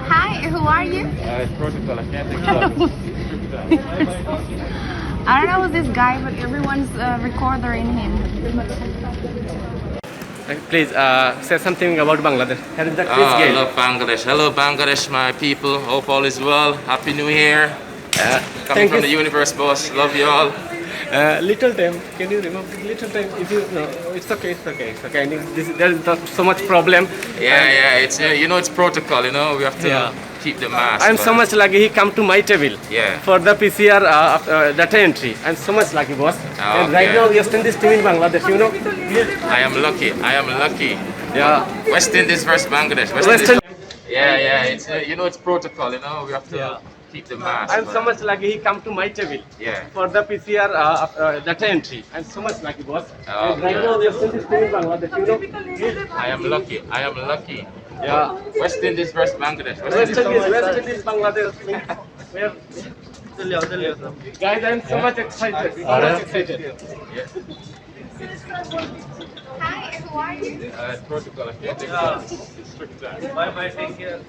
Hi, who are you? It's protocol. I can't take photos. I don't know this guy, but everyone's recording him. Please say something about Bangladesh. I love Bangladesh. Hello Bangladesh, my people. Hope all is well. Happy New Year. Coming from the universe, boss. Love you all. Little time. Can you remove little time? If you no, it's okay. I mean, there is not so much problem. Yeah. It's it's protocol. We have to keep the mask. I'm so much lucky. He come to my table. Yeah. For the PCR data entry. I'm so much lucky, boss. And right now we are sending this team in Bangladesh. I am lucky. Yeah. West Indies versus Bangladesh. West Western. Indies. Yeah. It's it's protocol. We have to keep the mask. I'm so much lucky. He come to my table. Yeah. For the PCR data entry. I'm so much lucky, boss. And right Okay. now we are sending this team in Bangladesh. I am lucky. Yeah. West Indies versus Bangladesh. West Indies, Bangladesh. Where? Guys, I'm so much excited. Hi, who are you? It's protocol. I can't take photos. Strict time. Bye. Take care.